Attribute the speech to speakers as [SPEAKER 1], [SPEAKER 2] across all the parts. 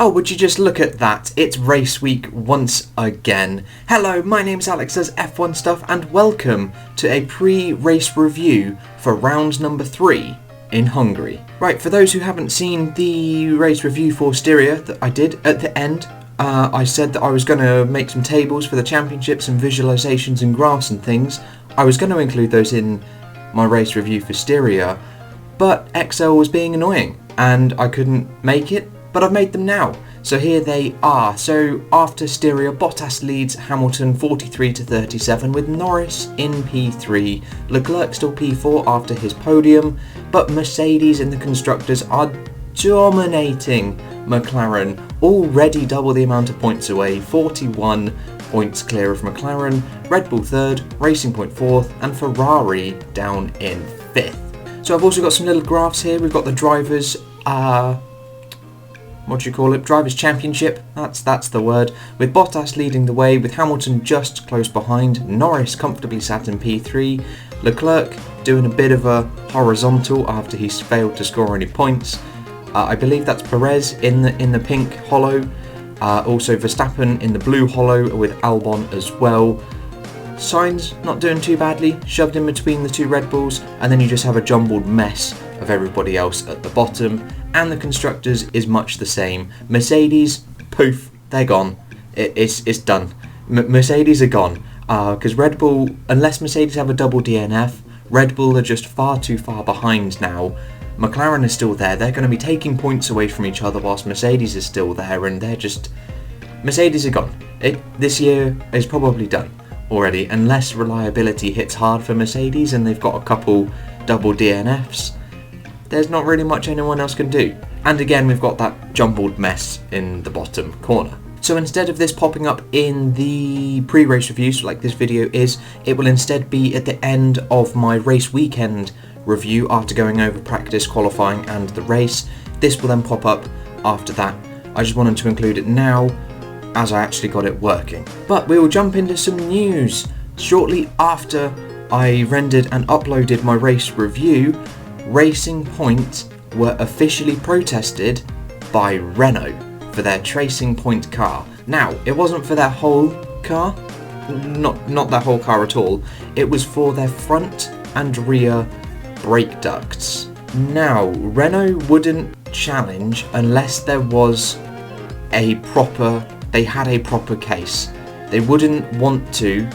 [SPEAKER 1] Oh, would you just look at that? It's race week once again. Hello, my name's Alex as F1 Stuff and welcome to a pre-race review for round number 3 in Hungary. Right, for those who haven't seen the race review for Styria that I did at the end, I said that I was going to make some tables for the championships and visualizations and graphs and things. I was going to include those in my race review for Styria, but Excel was being annoying and I couldn't make it. But I've made them now, so here they are. So after Styria, Bottas leads Hamilton 43-37 with Norris in P3, Leclerc still P4 after his podium, but Mercedes in the Constructors are dominating McLaren, already double the amount of points away, 41 points clear of McLaren, Red Bull 3rd, Racing Point 4th, and Ferrari down in 5th. So I've also got some little graphs here. We've got the drivers, Drivers' Championship, that's the word, with Bottas leading the way, with Hamilton just close behind, Norris comfortably sat in P3, Leclerc doing a bit of a horizontal after he's failed to score any points. I believe that's Perez in the pink hollow, also Verstappen in the blue hollow with Albon as well. Sainz not doing too badly, shoved in between the two Red Bulls, and then you just have a jumbled mess of everybody else at the bottom. And the Constructors is much the same. Mercedes, poof, they're gone. It's done. Mercedes are gone. Because Red Bull, unless Mercedes have a double DNF, Red Bull are just far too far behind now. McLaren is still there. They're going to be taking points away from each other whilst Mercedes is still there, and they're just... Mercedes are gone. This year is probably done already, unless reliability hits hard for Mercedes and they've got a couple double DNFs. There's not really much anyone else can do. And again, we've got that jumbled mess in the bottom corner. So instead of this popping up in the pre-race reviews like this video is, it will instead be at the end of my race weekend review after going over practice, qualifying and the race. This will then pop up after that. I just wanted to include it now as I actually got it working. But we will jump into some news. Shortly after I rendered and uploaded my race review, Racing Point were officially protested by Renault for their Racing Point car. Now, it wasn't for their whole car, not their whole car at all, it was for their front and rear brake ducts. Now, Renault wouldn't challenge unless there was they had a proper case. They wouldn't want to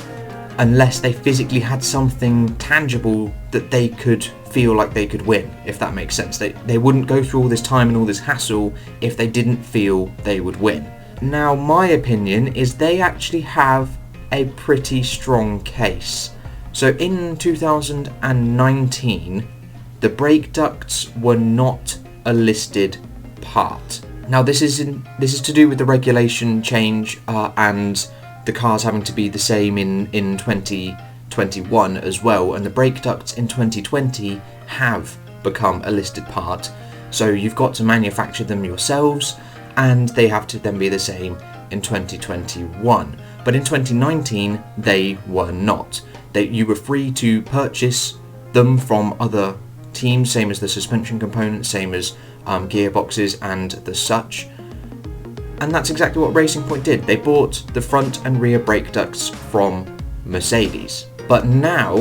[SPEAKER 1] unless they physically had something tangible that they could feel like they could win, if that makes sense. They wouldn't go through all this time and all this hassle if they didn't feel they would win. Now, my opinion is they actually have a pretty strong case. So in 2019, the brake ducts were not a listed part. Now, this is to do with the regulation change and the cars having to be the same in 2021 as well, and the brake ducts in 2020 have become a listed part, so you've got to manufacture them yourselves and they have to then be the same in 2021. But in 2019 they were not. You were free to purchase them from other teams, same as the suspension components, same as gearboxes and the such. And that's exactly what Racing Point did. They bought the front and rear brake ducts from Mercedes. But now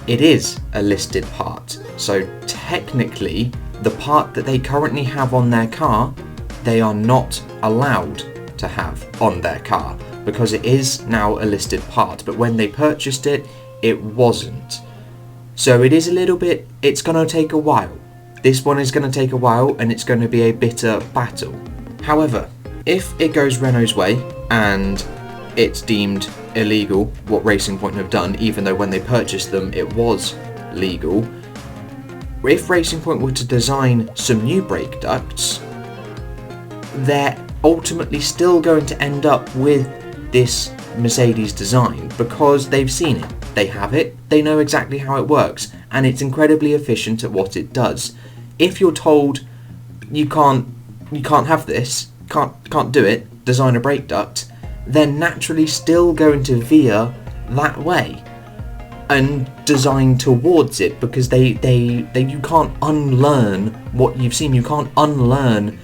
[SPEAKER 1] it is a listed part. So technically, the part that they currently have on their car, they are not allowed to have on their car because it is now a listed part. But when they purchased it, it wasn't. So it is it's going to take a while. This one is going to take a while and it's going to be a bitter battle. However, if it goes Renault's way and it's deemed illegal what Racing Point have done, even though when they purchased them it was legal, if Racing Point were to design some new brake ducts, they're ultimately still going to end up with this Mercedes design because they've seen it, they have it, they know exactly how it works, and it's incredibly efficient at what it does. If you're told you can't have this, can't do it, design a brake duct, they're naturally still going to veer that way. And design towards it, because they you can't unlearn what you've seen. You can't unlearn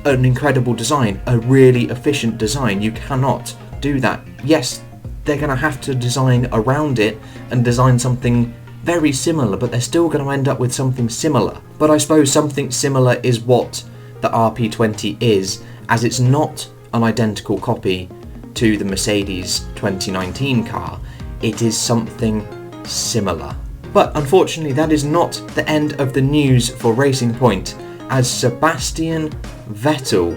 [SPEAKER 1] an incredible design, a really efficient design. You cannot do that. Yes, they're going to have to design around it and design something very similar, but they're still going to end up with something similar. But I suppose something similar is what the RP20 is, as it's not an identical copy to the Mercedes 2019 car. It is something similar. But unfortunately, that is not the end of the news for Racing Point, as Sebastian Vettel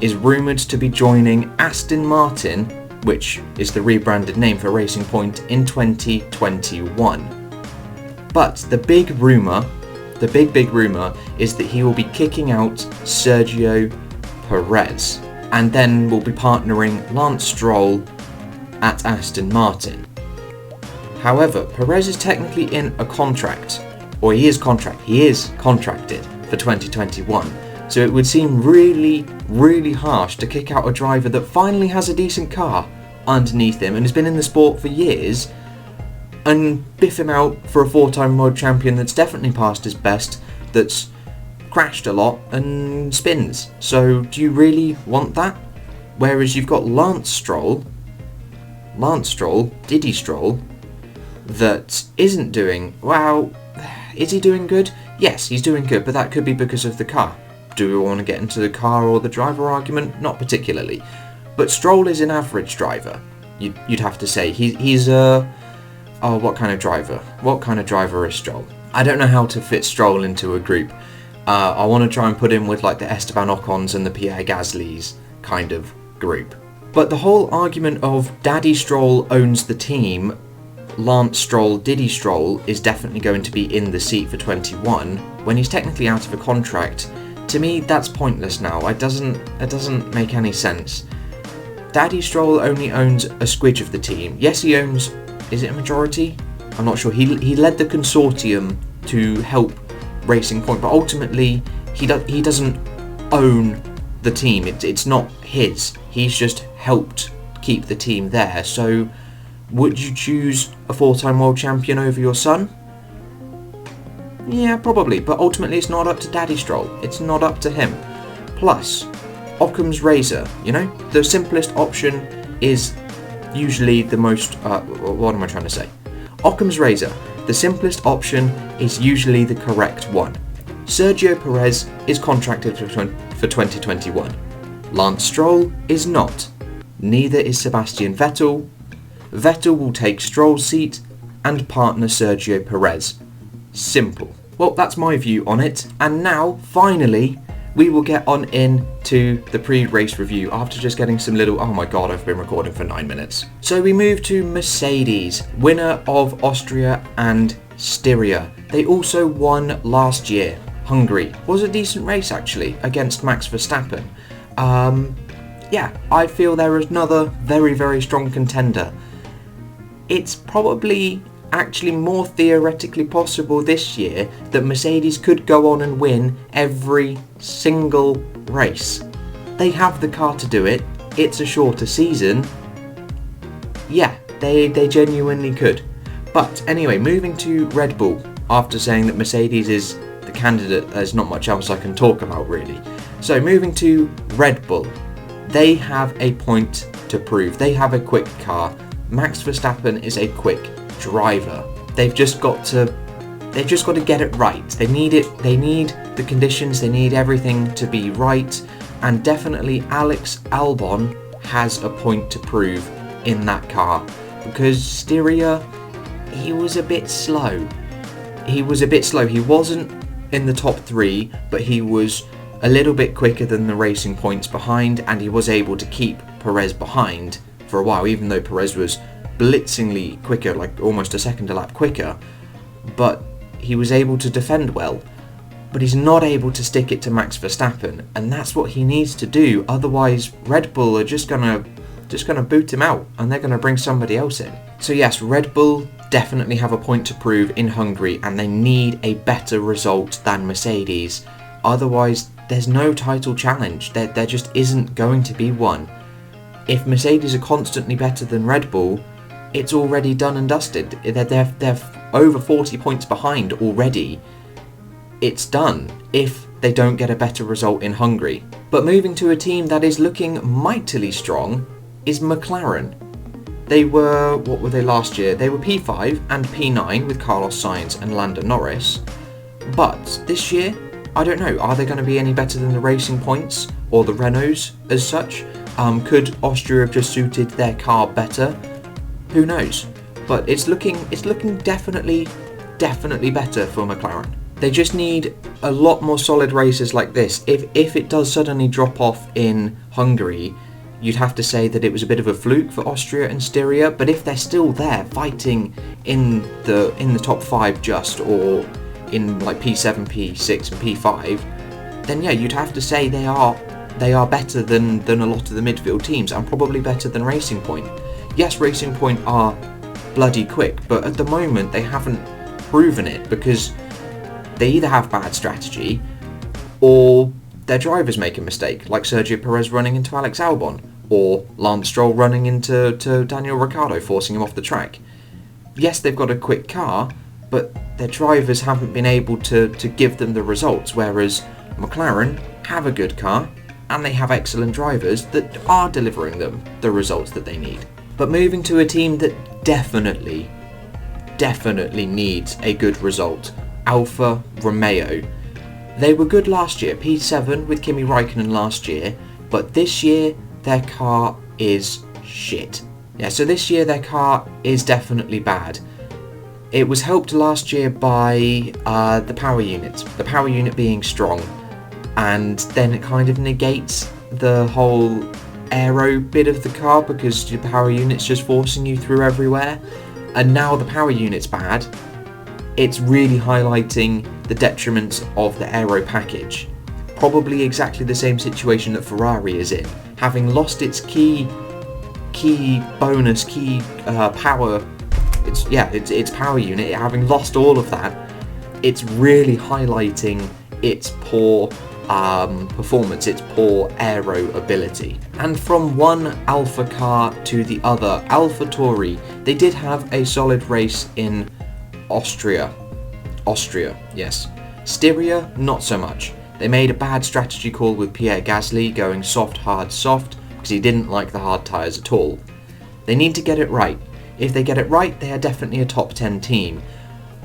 [SPEAKER 1] is rumoured to be joining Aston Martin, which is the rebranded name for Racing Point, in 2021. But the big rumour is that he will be kicking out Sergio Perez, and then will be partnering Lance Stroll at Aston Martin. However, Perez is technically in a contract, or he is contracted for 2021, so it would seem really, really harsh to kick out a driver that finally has a decent car underneath him and has been in the sport for years, and biff him out for a 4-time world champion that's definitely past his best, that's crashed a lot and spins. So do you really want that? Whereas you've got Lance Stroll, Diddy Stroll, that isn't doing, well, is he doing good? Yes, he's doing good, but that could be because of the car. Do we want to get into the car or the driver argument? Not particularly. But Stroll is an average driver, you'd have to say. He's a... Oh, what kind of driver? What kind of driver is Stroll? I don't know how to fit Stroll into a group. I want to try and put him with like the Esteban Ocons and the Pierre Gasly's kind of group. But the whole argument of Daddy Stroll owns the team, Lance Stroll, Diddy Stroll is definitely going to be in the seat for 21 when he's technically out of a contract. To me, that's pointless now. It doesn't make any sense. Daddy Stroll only owns a squidge of the team. Yes, he owns... Is it a majority? I'm not sure. He led the consortium to help Racing Point, but ultimately he doesn't own the team. It's not his. He's just helped keep the team there. So would you choose a 4-time world champion over your son? Yeah, probably. But ultimately it's not up to Daddy Stroll. It's not up to him. Plus, Occam's razor, the simplest option is usually the most... what am I trying to say? Occam's razor. The simplest option is usually the correct one. Sergio Perez is contracted for 2021. Lance Stroll is not. Neither is Sebastian Vettel. Vettel will take Stroll's seat and partner Sergio Perez. Simple. Well, that's my view on it. And now, finally, we will get on into the pre-race review after just getting some little... Oh my god, I've been recording for 9 minutes. So we move to Mercedes, winner of Austria and Styria. They also won last year. Hungary was a decent race actually against Max Verstappen. Yeah, I feel they're another very, very strong contender. It's probably actually more theoretically possible this year that Mercedes could go on and win every single race. They have the car to do it. It's a shorter season. Yeah, they genuinely could. But anyway, moving to Red Bull, after saying that Mercedes is the candidate, there's not much else I can talk about really. So moving to Red Bull, they have a point to prove. They have a quick car. Max Verstappen is a quick driver. They've just got to get it right. They need the conditions, they need everything to be right, and definitely Alex Albon has a point to prove in that car, because Styria, he was a bit slow. He wasn't in the top 3, but he was a little bit quicker than the Racing Points behind, and he was able to keep Perez behind for a while, even though Perez was blitzingly quicker, like almost a second a lap quicker, but he was able to defend well. But he's not able to stick it to Max Verstappen, and that's what he needs to do. Otherwise, Red Bull are just gonna boot him out, and they're gonna bring somebody else in. So yes, Red Bull definitely have a point to prove in Hungary, and they need a better result than Mercedes. Otherwise, there's no title challenge. There just isn't going to be one. If Mercedes are constantly better than Red Bull, it's already done and dusted. They're over 40 points behind already. It's done if they don't get a better result in Hungary. But moving to a team that is looking mightily strong is McLaren. They were, what were they last year? They were P5 and P9 with Carlos Sainz and Lando Norris. But this year, I don't know, are they going to be any better than the Racing Points or the Renaults as such? Could Austria have just suited their car better? Who knows? But it's looking definitely better for McLaren. They just need a lot more solid races like this. If it does suddenly drop off in Hungary, you'd have to say that it was a bit of a fluke for Austria and Styria. But if they're still there fighting in the top 5 just, or in like P7, P6 and P5, then yeah, you'd have to say they are better than a lot of the midfield teams, and probably better than Racing Point. Yes, Racing Point are bloody quick, but at the moment they haven't proven it, because they either have bad strategy or their drivers make a mistake, like Sergio Perez running into Alex Albon, or Lance Stroll running into Daniel Ricciardo, forcing him off the track. Yes, they've got a quick car, but their drivers haven't been able to give them the results, whereas McLaren have a good car and they have excellent drivers that are delivering them the results that they need. But moving to a team that definitely needs a good result, Alfa Romeo. They were good last year, P7 with Kimi Räikkönen last year, but this year their car is shit. Yeah, so this year their car is definitely bad. It was helped last year by the power unit being strong, and then it kind of negates the whole aero bit of the car, because your power unit's just forcing you through everywhere. And now the power unit's bad, it's really highlighting the detriments of the aero package. Probably exactly the same situation that Ferrari is in, having lost its key bonus, power. Its power unit, having lost all of that, it's really highlighting its poor performance, its poor aero ability. And from one Alpha car to the other, Alpha Tauri, they did have a solid race in Austria, yes. Styria, not so much. They made a bad strategy call with Pierre Gasly, going soft, hard, soft, because he didn't like the hard tyres at all. They need to get it right. If they get it right, they are definitely a top 10 team,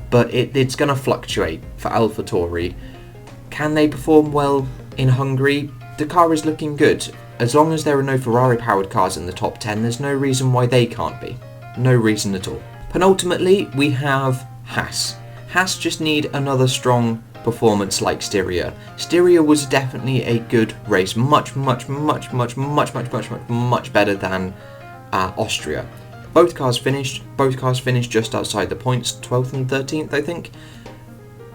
[SPEAKER 1] but it's going to fluctuate for Alpha Tauri. Can they perform well in Hungary? The car is looking good. As long as there are no Ferrari-powered cars in the top 10, there's no reason why they can't be. No reason at all. Penultimately, we have Haas. Haas just need another strong performance like Styria. Styria was definitely a good race, much better than Austria. Both cars finished just outside the points, 12th and 13th, I think.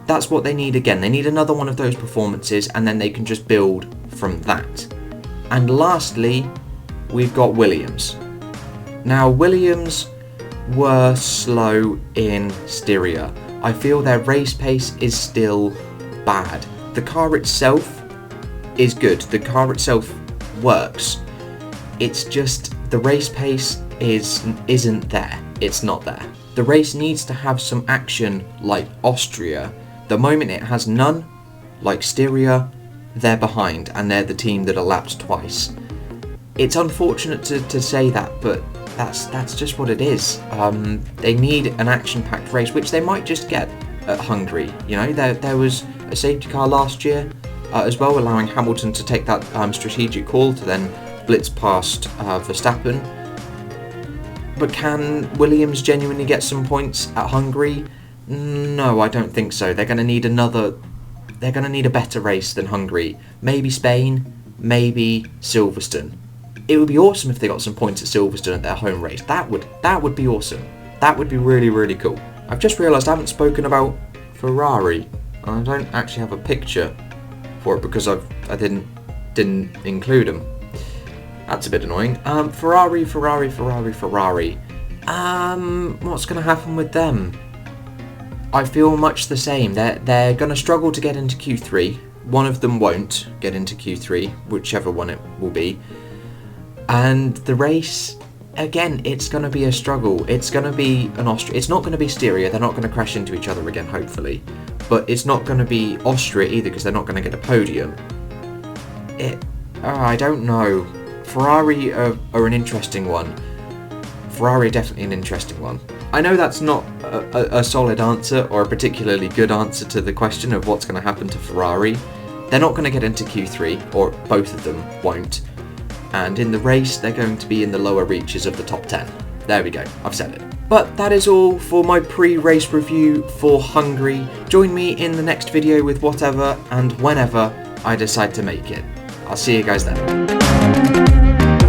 [SPEAKER 1] That's what they need again. They need another one of those performances, and then they can just build from that. And lastly, we've got Williams. Now, Williams were slow in Styria. I feel their race pace is still bad. The car itself is good. The car itself works. It's just the race pace isn't there. It's not there. The race needs to have some action like Austria. The moment it has none, like Styria, they're behind, and they're the team that are lapped twice. It's unfortunate to say that, but that's just what it is. They need an action-packed race, which they might just get at Hungary. You know, there was a safety car last year as well, allowing Hamilton to take that strategic call to then blitz past Verstappen. But can Williams genuinely get some points at Hungary? No, I don't think so. They're going to need a better race than Hungary. Maybe Spain, maybe Silverstone. It would be awesome if they got some points at Silverstone at their home race. That would be awesome. That would be really, really cool. I've just realised I haven't spoken about Ferrari. I don't actually have a picture for it because I didn't include them. That's a bit annoying. Ferrari. What's going to happen with them? I feel much the same. They're going to struggle to get into Q3. One of them won't get into Q3, whichever one it will be. And the race, again, it's going to be a struggle. It's going to be an Austria. It's not going to be Styria. They're not going to crash into each other again, hopefully. But it's not going to be Austria either, because they're not going to get a podium. I don't know. Ferrari are an interesting one. Ferrari are definitely an interesting one. I know that's not a solid answer or a particularly good answer to the question of what's going to happen to Ferrari. They're not going to get into Q3, or both of them won't. And in the race, they're going to be in the lower reaches of the top 10. There we go, I've said it. But that is all for my pre-race review for Hungary. Join me in the next video with whatever and whenever I decide to make it. I'll see you guys then.